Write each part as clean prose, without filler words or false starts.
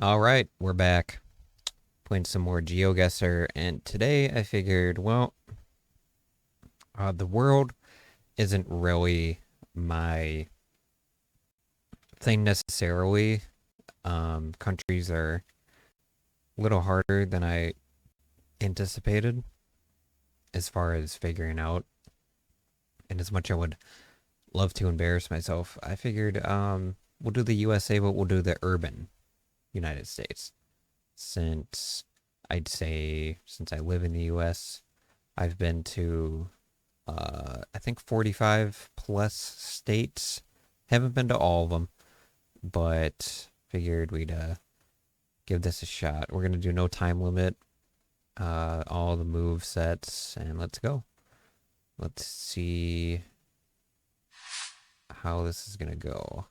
All right, we're back playing some more Geoguessr, and today I figured, the world isn't really my thing necessarily. Countries are a little harder than I anticipated as far as figuring out, and as much I would love to embarrass myself, I figured we'll do the USA, but we'll do the urban United States. Since since I live in the US, I've been to I think 45 plus states. Haven't been to all of them, but figured we'd give this a shot. We're gonna do no time limit, all the move sets, and let's go. Let's see how this is gonna go.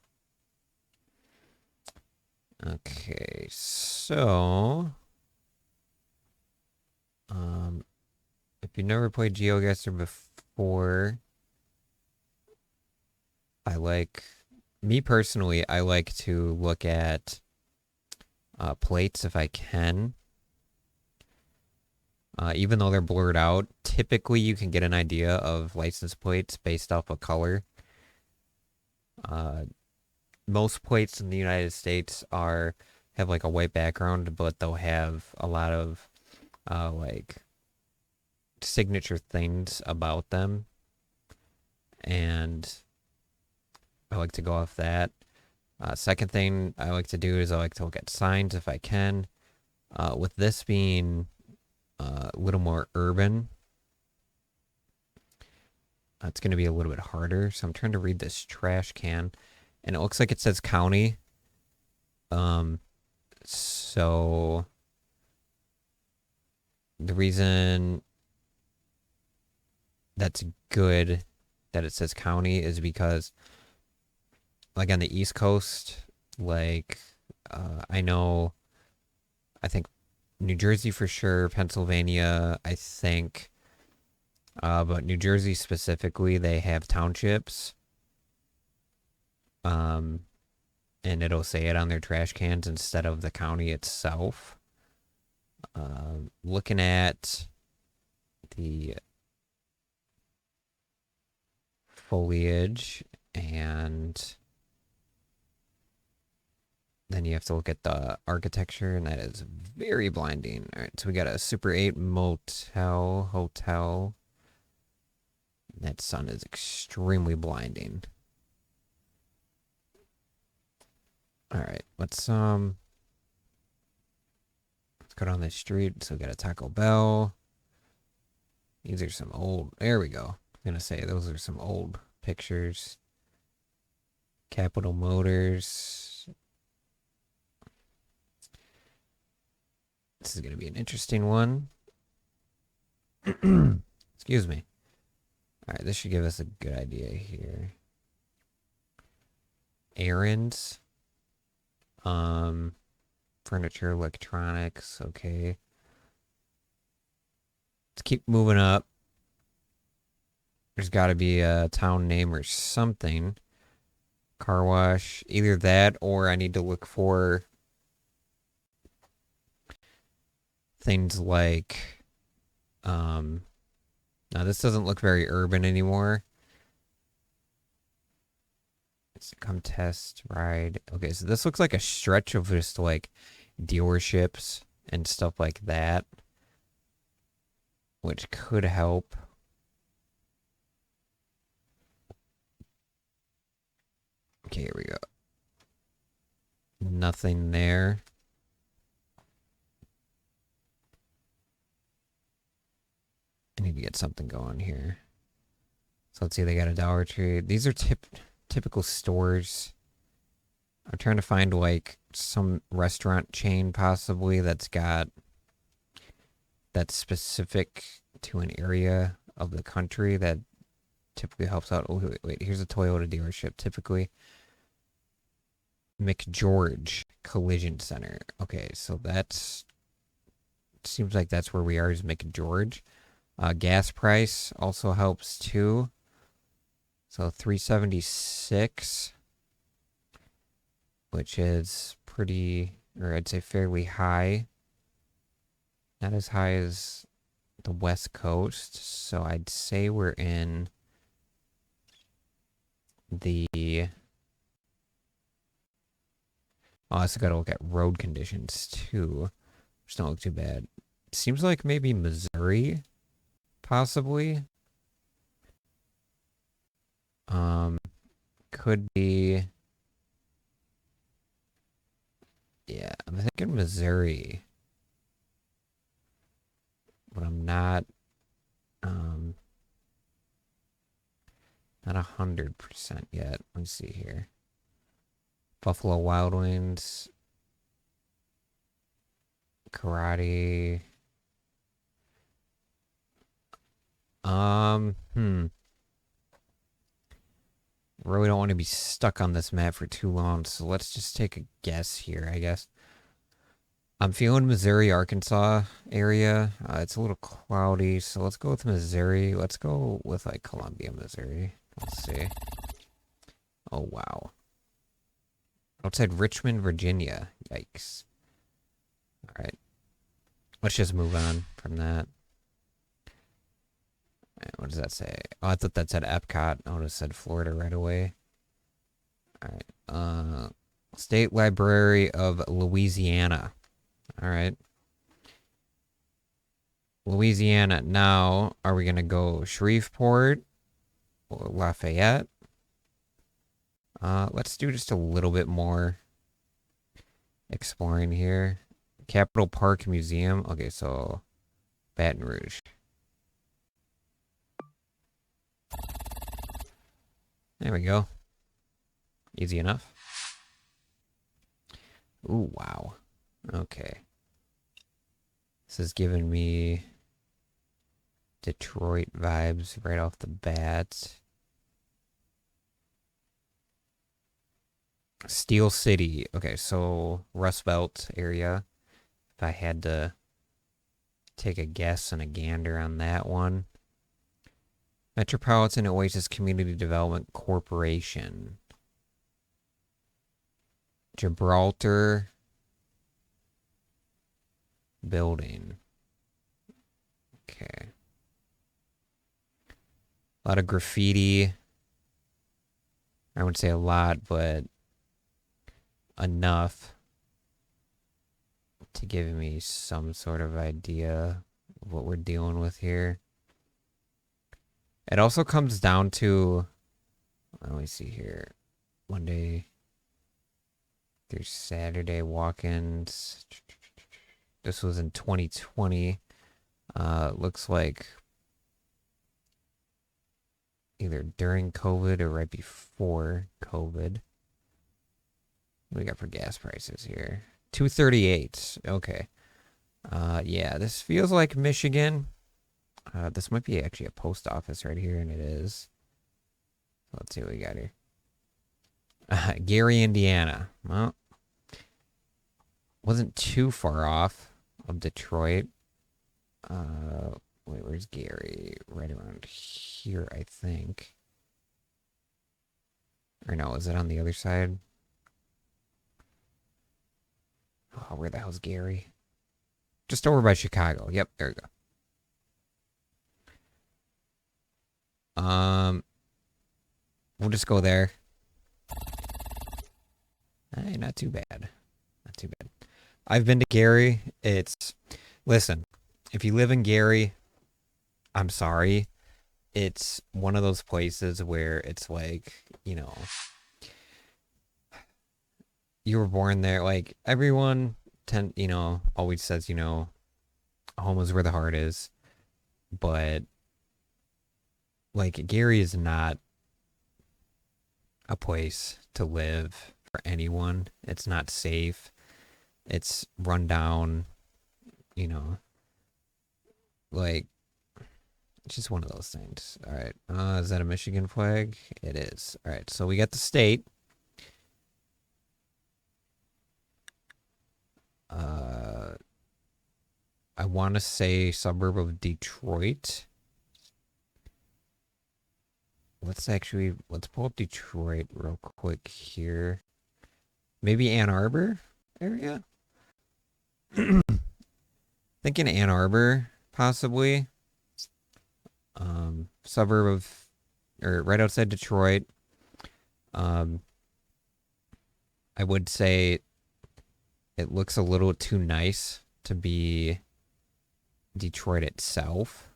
Okay, so if you've never played GeoGuessr before, me personally, I like to look at plates if I can. Even though they're blurred out, typically you can get an idea of license plates based off of color. Most plates in the United States have like a white background, but they'll have a lot of like signature things about them, and I like to go off that. Second thing I like to do is I like to look at signs if I can. With this being a little more urban, it's going to be a little bit harder. So I'm trying to read this trash can, and it looks like it says county. So the reason that's good that it says county is because, like, on the East Coast, like, I think New Jersey for sure, Pennsylvania, I think, but New Jersey specifically, they have townships. And it'll say it on their trash cans instead of the county itself. Looking at the foliage, and then you have to look at the architecture, and that is very blinding. All right, so we got a Super 8 hotel. That sun is extremely blinding. All right, let's go down this street. So we got a Taco Bell. These are some old. There we go. I'm gonna say those are some old pictures. Capital Motors. This is gonna be an interesting one. Excuse me. All right, this should give us a good idea here. Errands. Furniture, electronics, okay. Let's keep moving up. There's got to be a town name or something. Car wash, either that or I need to look for things like, now this doesn't look very urban anymore. Come test ride. Okay, so this looks like a stretch of just like dealerships and stuff like that, which could help. Okay, here we go. Nothing there. I need to get something going here. So let's see, they got a Dollar Tree. These are typical stores. I'm trying to find like some restaurant chain possibly that's specific to an area of the country that typically helps out. Oh, wait, here's a Toyota dealership. Typically, McGeorge Collision Center. Okay, so seems like that's where we are, is McGeorge. Gas price also helps too. So 376, which is pretty or I'd say fairly high. Not as high as the West Coast, so I'd say we're in the. Oh, I also got to look at road conditions too, which don't look too bad. Seems like maybe Missouri, possibly. Um, could be. Yeah, I'm thinking Missouri, but I'm not. Um, not 100% yet. Let's see here. Buffalo Wild Wings, karate. Hmm. Really don't want to be stuck on this map for too long, so let's just take a guess here, I guess. I'm feeling Missouri, Arkansas area. It's a little cloudy, so let's go with Missouri. Let's go with like Columbia, Missouri. Let's see. Oh, wow. Outside Richmond, Virginia. Yikes. All right. Let's just move on from that. All right, what does that say? Oh, I thought that said Epcot. I would have said Florida right away. All right. State Library of Louisiana. All right. Louisiana. Now, are we going to go Shreveport or Lafayette? Let's do just a little bit more exploring here. Capitol Park Museum. Okay, so Baton Rouge. There we go. Easy enough. Ooh, wow. Okay. This is giving me Detroit vibes right off the bat. Steel City. Okay, so Rust Belt area. If I had to take a guess and a gander on that one. Metropolitan Oasis Community Development Corporation. Gibraltar Building. Okay. A lot of graffiti. I would say a lot, but enough to give me some sort of idea of what we're dealing with here. It also comes down to, let me see here, Monday through Saturday walk-ins. This was in 2020. Looks like either during COVID or right before COVID. What do we got for gas prices here? $2.38. Okay. Yeah, this feels like Michigan. This might be actually a post office right here, and it is. Let's see what we got here. Gary, Indiana. Well, wasn't too far off of Detroit. Wait, where's Gary? Right around here, I think. Or no, is it on the other side? Oh, where the hell's Gary? Just over by Chicago. Yep, there we go. We'll just go there. Hey, not too bad. Not too bad. I've been to Gary. Listen, if you live in Gary, I'm sorry. It's one of those places where it's like, you were born there. Like everyone always says, home is where the heart is. But like Gary is not a place to live for anyone. It's not safe. It's run down, you know, like it's just one of those things. All right. Is that a Michigan flag? It is. All right. So we got the state. I want to say suburb of Detroit. Let's pull up Detroit real quick here. Maybe Ann Arbor area? Thinking Ann Arbor, possibly. Suburb of, or right outside Detroit. Um, I would say it looks a little too nice to be Detroit itself.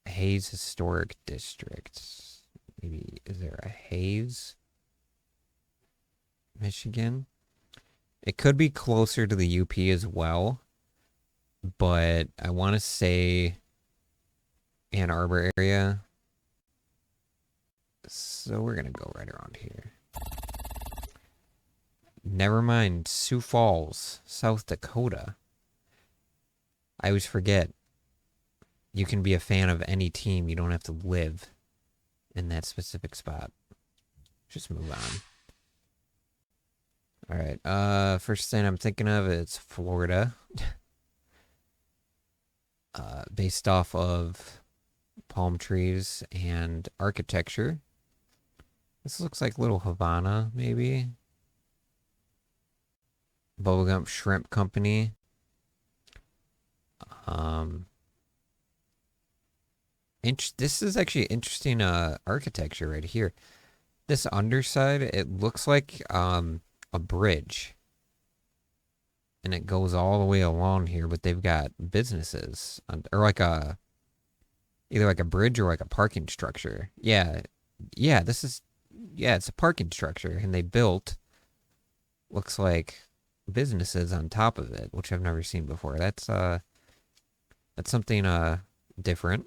Hayes Historic District. Maybe, is there a Hayes, Michigan? It could be closer to the UP as well, but I want to say Ann Arbor area. So we're going to go right around here. Never mind, Sioux Falls, South Dakota. I always forget. You can be a fan of any team. You don't have to live in that specific spot. Just move on. All right. First thing I'm thinking of is Florida. Based off of palm trees and architecture. This looks like Little Havana, maybe. Bubblegum Shrimp Company. This is actually interesting architecture right here. This underside, it looks like a bridge. And it goes all the way along here, but they've got businesses. Or like either like a bridge or like a parking structure. Yeah, it's a parking structure. And they built, looks like businesses on top of it, which I've never seen before. That's something different.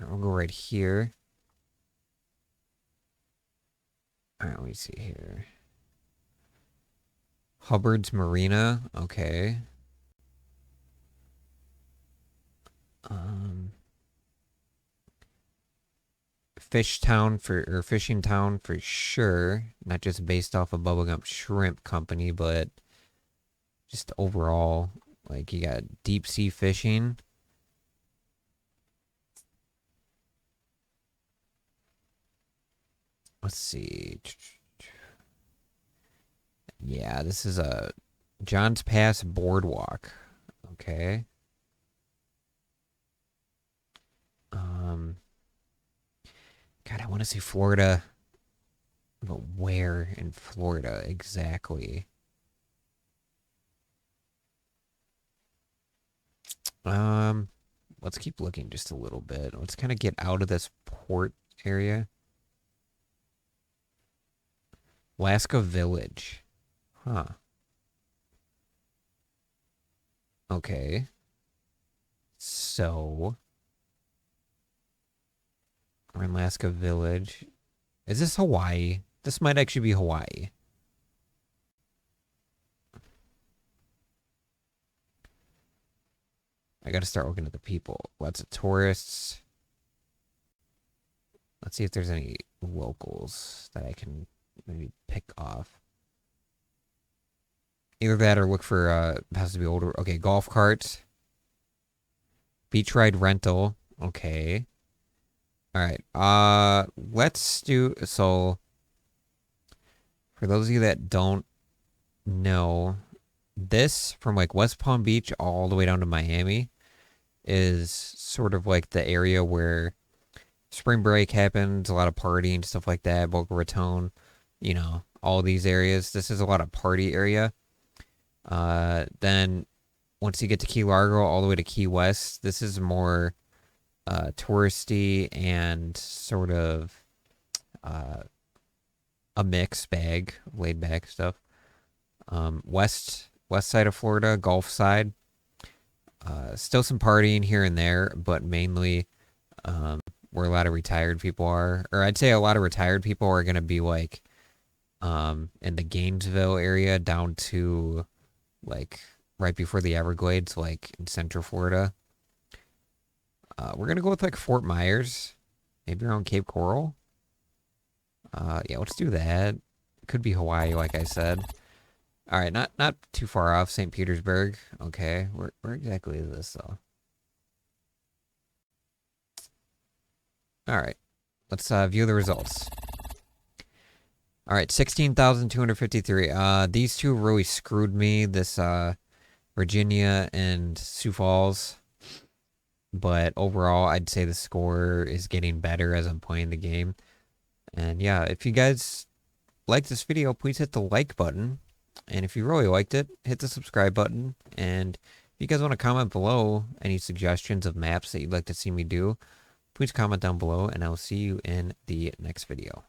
We'll go right here. All right, let me see here. Hubbard's Marina. Okay. Fishing town for sure. Not just based off of Bubblegum Shrimp Company, but just overall. Like you got deep sea fishing. Let's see. Yeah, this is a John's Pass Boardwalk. Okay. God, I want to see Florida, but where in Florida exactly? Let's keep looking just a little bit. Let's kind of get out of this port area. Alaska Village. Huh. Okay. So, we're in Alaska Village. Is this Hawaii? This might actually be Hawaii. I gotta start looking at the people. Lots of tourists. Let's see if there's any locals that I can maybe pick off. Either that or look for, has to be older. Okay, golf carts. Beach ride rental. Okay. All right. Let's do, so for those of you that don't know, this from like West Palm Beach all the way down to Miami is sort of like the area where spring break happens, a lot of partying, stuff like that, Boca Raton, all these areas. This is a lot of party area. Then once you get to Key Largo all the way to Key West, this is more touristy and sort of a mixed bag, laid back stuff. West side of Florida, Gulf side, still some partying here and there, but mainly where a lot of retired people are, or I'd say a lot of retired people are going to be like in the Gainesville area down to like right before the Everglades, like in Central Florida. We're going to go with like Fort Myers, maybe around Cape Coral. Yeah, let's do that. Could be Hawaii, like I said. All right, not too far off. St. Petersburg. Okay, where exactly is this though? All right, let's view the results. All right, 16,253. These two really screwed me. This Virginia and Sioux Falls. But overall, I'd say the score is getting better as I'm playing the game. And yeah, if you guys like this video, please hit the like button. And if you really liked it, hit the subscribe button. And if you guys want to comment below any suggestions of maps that you'd like to see me do, please comment down below, and I'll see you in the next video.